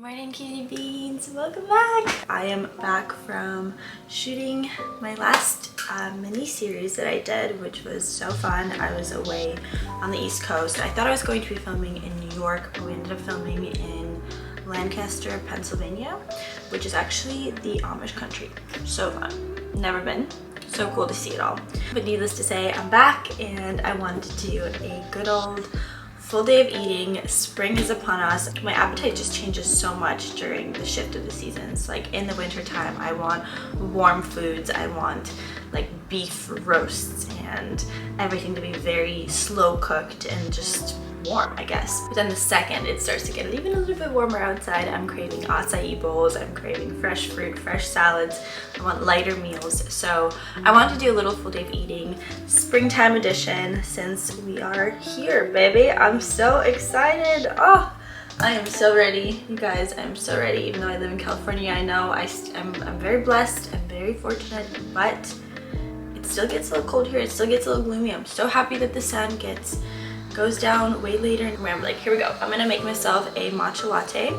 Morning, cutie beans, welcome back. I am back from shooting my last mini series that I did, which was so fun. I was away on the East Coast. I thought I was going to be filming in New York, but we ended up filming in Lancaster, Pennsylvania, which is actually the Amish country. So fun, never been. So cool to see it all. But needless to say, I'm back and I wanted to do a good old full day of eating. Spring is upon us. My appetite just changes so much during the shift of the seasons. Like in the winter time, I want warm foods. I want like beef roasts and everything to be very slow cooked and just warm, I guess. But then the second it starts to get even a little bit warmer outside, I'm craving acai bowls, I'm craving fresh fruit, fresh salads. I want lighter meals. So I wanted to do a little full day of eating, springtime edition, since we are here, baby. I'm so excited. Oh, I am so ready, you guys. I'm so ready. Even though I live in California, I know I'm very blessed. I'm very fortunate, but it still gets a little cold here. It still gets a little gloomy. I'm so happy that the sun goes down way later. And I'm like, here we go. I'm gonna make myself a matcha latte.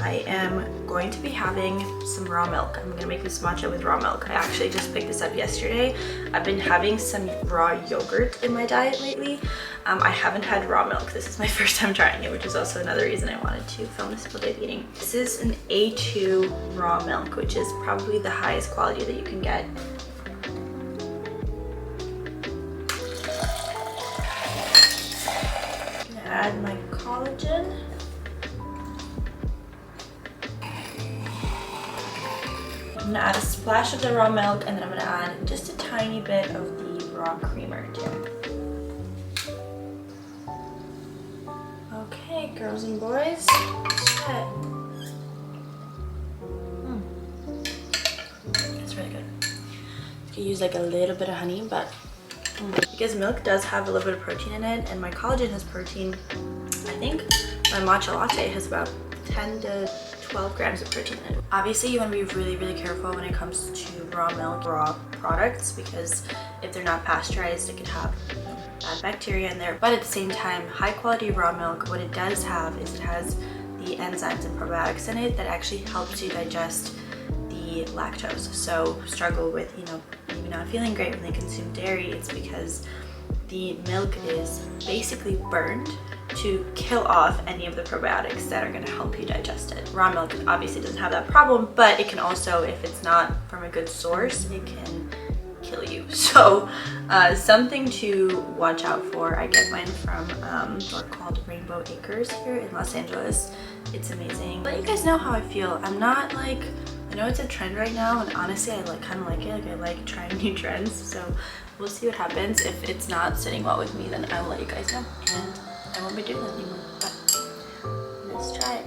I am going to be having some raw milk. I'm gonna make this matcha with raw milk. I actually just picked this up yesterday. I've been having some raw yogurt in my diet lately. I haven't had raw milk. This is my first time trying it, which is also another reason I wanted to film this full day of eating. This is an A2 raw milk, which is probably the highest quality that you can get. I'm gonna add my collagen. I'm gonna add a splash of the raw milk, and then I'm gonna add just a tiny bit of the raw creamer too. Okay, girls and boys, let's try it. It's really good. You can use like a little bit of honey, but because milk does have a little bit of protein in it, and my collagen has protein, I think my matcha latte has about 10 to 12 grams of protein in it. Obviously, you want to be really, really careful when it comes to raw milk, raw products, because if they're not pasteurized, it could have bad bacteria in there. But at the same time, high quality raw milk, what it does have is it has the enzymes and probiotics in it that actually helps you digest the lactose. So struggle with, maybe not feeling great when they consume dairy, it's because the milk is basically burned to kill off any of the probiotics that are going to help you digest it. Raw milk obviously doesn't have that problem, but it can also, if it's not from a good source, it can kill you. So something to watch out for. I get mine from a store called Rainbow Acres here in Los Angeles. It's amazing. Let you guys know how I feel. I'm not like, I know it's a trend right now, and honestly I kind of like it. Like I like trying new trends, so we'll see what happens. If it's not sitting well with me, then I will let you guys know, and I won't be doing that anymore. But let's try it.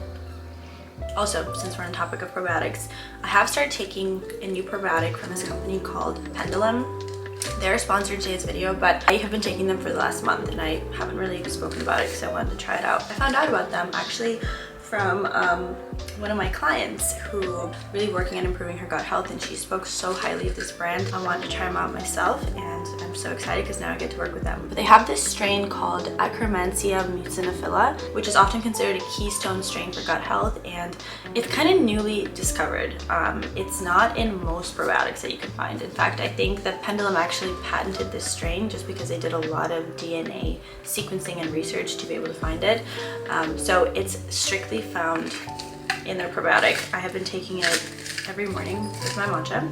Also, since we're on the topic of probiotics, I have started taking a new probiotic from this company called Pendulum. They're sponsored today's video, but I have been taking them for the last month and I haven't really spoken about it because I wanted to try it out. I found out about them actually from one of my clients who really working on improving her gut health, and she spoke so highly of this brand. I wanted to try them out myself, and I'm so excited because now I get to work with them. But they have this strain called Akkermansia muciniphila, which is often considered a keystone strain for gut health, and it's kind of newly discovered. It's not in most probiotics that you can find. In fact, I think that Pendulum actually patented this strain just because they did a lot of DNA sequencing and research to be able to find it. So it's strictly found in their probiotic. I have been taking it every morning with my matcha.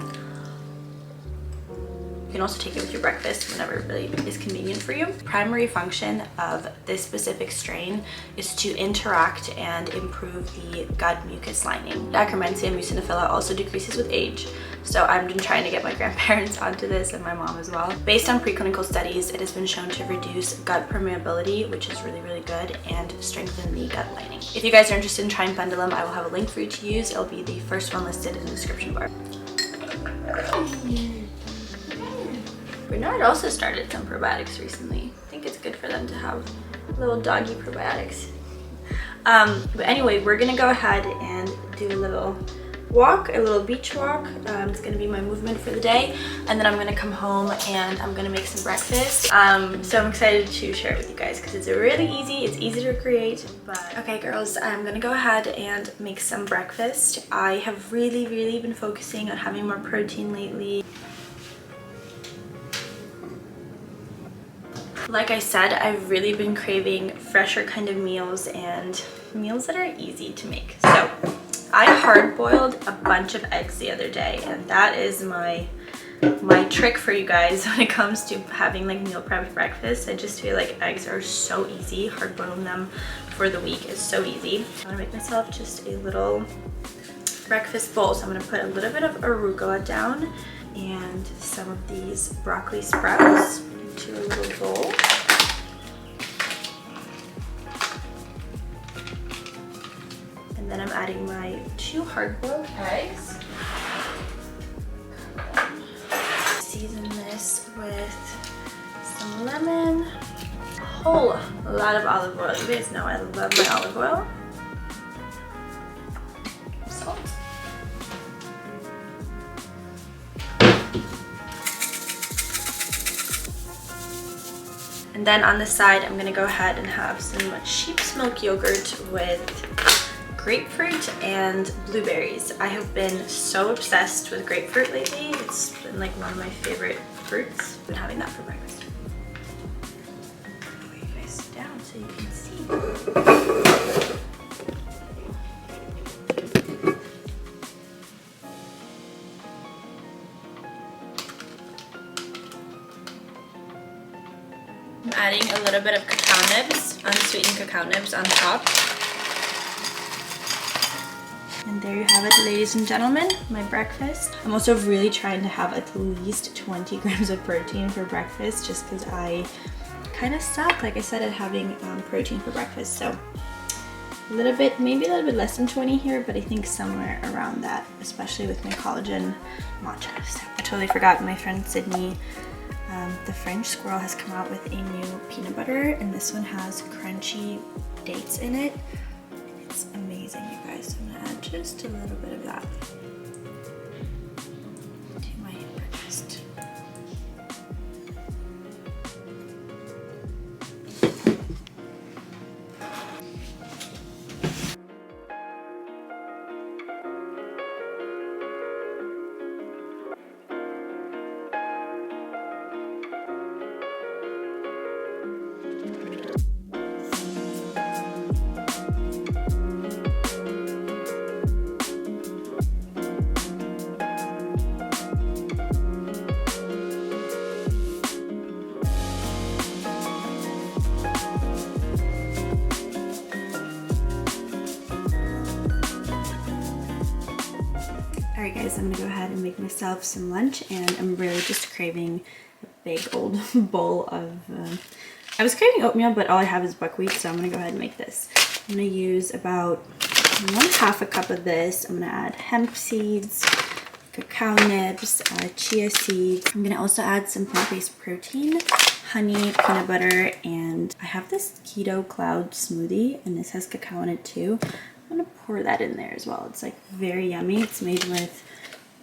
You can also take it with your breakfast whenever it really is convenient for you. Primary function of this specific strain is to interact and improve the gut mucus lining. Akkermansia muciniphila also decreases with age, so I've been trying to get my grandparents onto this and my mom as well. Based on preclinical studies, it has been shown to reduce gut permeability, which is really, really good, and strengthen the gut lining. If you guys are interested in trying Pendulum, I will have a link for you to use. It'll be the first one listed in the description bar. Bernard also started some probiotics recently. I think it's good for them to have little doggy probiotics. But anyway, we're gonna go ahead and do a little walk, a little beach walk. It's gonna be my movement for the day, and then I'm gonna come home and I'm gonna make some breakfast. So I'm excited to share it with you guys because it's really easy. It's easy to create. But okay, girls, I'm gonna go ahead and make some breakfast. I have really been focusing on having more protein lately. Like I said, I've really been craving fresher kind of meals and meals that are easy to make. So I hard boiled a bunch of eggs the other day, and that is my trick for you guys when it comes to having like meal prep breakfast. I just feel like eggs are so easy. Hard boiling them for the week is so easy. I'm gonna make myself just a little breakfast bowl. So I'm gonna put a little bit of arugula down and some of these broccoli sprouts into a little bowl. And then I'm adding my 2 hard-boiled eggs. Season this with some lemon, a whole lot of olive oil. You guys know I love my olive oil. Salt. And then on the side, I'm gonna go ahead and have some sheep's milk yogurt with grapefruit and blueberries. I have been so obsessed with grapefruit lately. It's been like one of my favorite fruits. I've been having that for breakfast. Put you guys down so you can see. I'm adding a little bit of cacao nibs, unsweetened cacao nibs on top. And there you have it, ladies and gentlemen, my breakfast. I'm also really trying to have at least 20 grams of protein for breakfast just because I kind of suck, like I said, at having protein for breakfast. So a little bit, maybe a little bit less than 20 here, but I think somewhere around that, especially with my collagen matcha. So I totally forgot, my friend Sydney, the French squirrel, has come out with a new peanut butter, and this one has crunchy dates in it. It's amazing, you guys. So I'm gonna add just a little bit of that to my breakfast. Alright guys, I'm gonna go ahead and make myself some lunch, and I'm really just craving a big old bowl of, I was craving oatmeal, but all I have is buckwheat, so I'm gonna go ahead and make this. I'm gonna use about 1/2 a cup of this. I'm gonna add hemp seeds, cacao nibs, chia seeds. I'm gonna also add some plant-based protein, honey, peanut butter, and I have this keto cloud smoothie, and this has cacao in it too. I'm gonna pour that in there as well. It's like very yummy. It's made with,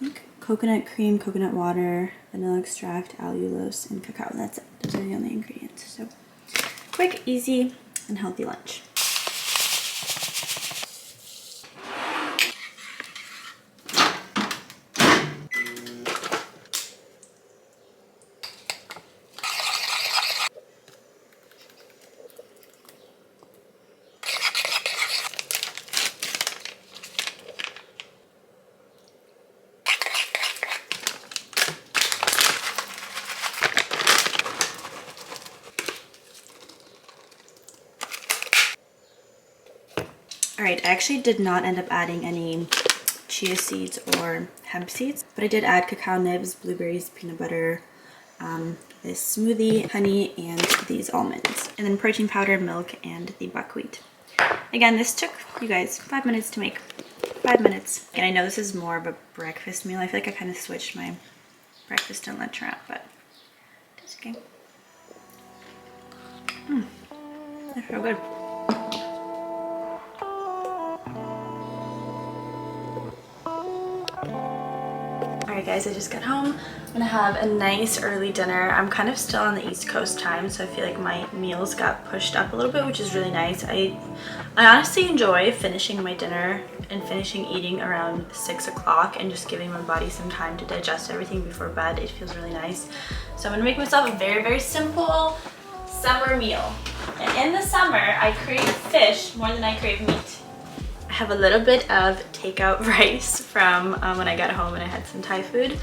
I think, coconut cream, coconut water, vanilla extract, allulose, and cacao. That's it. Those are the only ingredients. So quick, easy, and healthy lunch. All right, I actually did not end up adding any chia seeds or hemp seeds, but I did add cacao nibs, blueberries, peanut butter, this smoothie, honey, and these almonds, and then protein powder, milk, and the buckwheat. Again, this took, you guys, 5 minutes to make. 5 minutes. And I know this is more of a breakfast meal. I feel like I kind of switched my breakfast and lunch around, but it's okay. They're so good. guys, I just got home. I'm gonna have a nice early dinner. I'm kind of still on the East Coast time, so I feel like my meals got pushed up a little bit, which is really nice. I honestly enjoy finishing my dinner and finishing eating around 6 o'clock and just giving my body some time to digest everything before bed. It feels really nice. So I'm gonna make myself a very, very simple summer meal. And in the summer, I crave fish more than I crave meat. I have a little bit of takeout rice from when I got home and I had some Thai food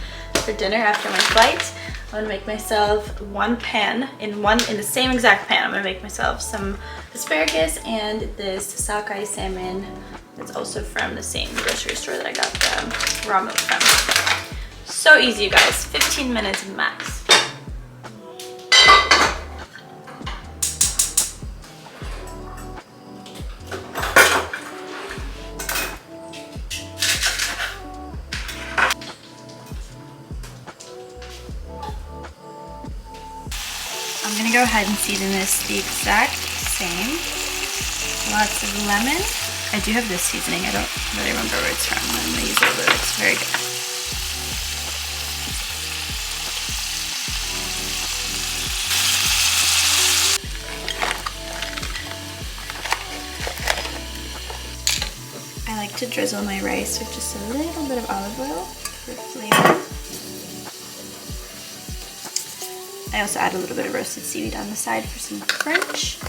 for dinner after my flight. I'm gonna make myself one pan, in the same exact pan, I'm gonna make myself some asparagus and this sockeye salmon that's also from the same grocery store that I got the raw milk from. So easy, you guys, 15 minutes max. I'm gonna go ahead and season this the exact same. Lots of lemon. I do have this seasoning. I don't really remember where it's from. I'm gonna use it, but it's very good. I like to drizzle my rice with just a little bit of olive oil for flavor. I also add a little bit of roasted seaweed on the side for some crunch.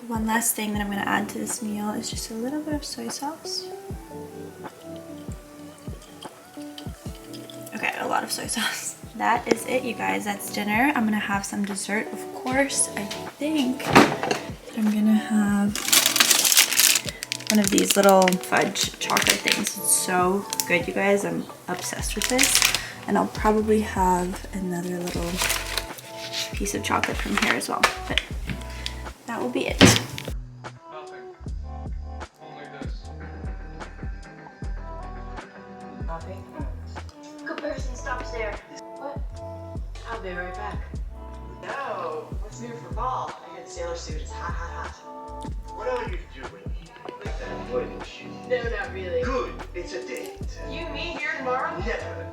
One last thing that I'm going to add to this meal is just a little bit of soy sauce. Okay, a lot of soy sauce. That is it, you guys. That's dinner. I'm going to have some dessert, of course. I think I'm going to have one of these little fudge chocolate things. It's so good, you guys. I'm obsessed with this. And I'll probably have another little piece of chocolate from here as well. But that will be it. Nothing. Only this. Coffee? Good person stops there. What? I'll be right back. No, what's new for fall? I got a sailor suit. It's hot, hot, hot. What are you doing with that wedding shoot? No, not really. Good, it's a date. You mean here tomorrow? Never.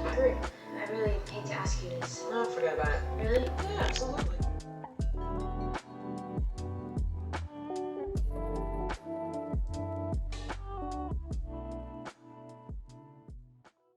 Kurt, I really hate to ask you this. Oh, I forgot about it. Really?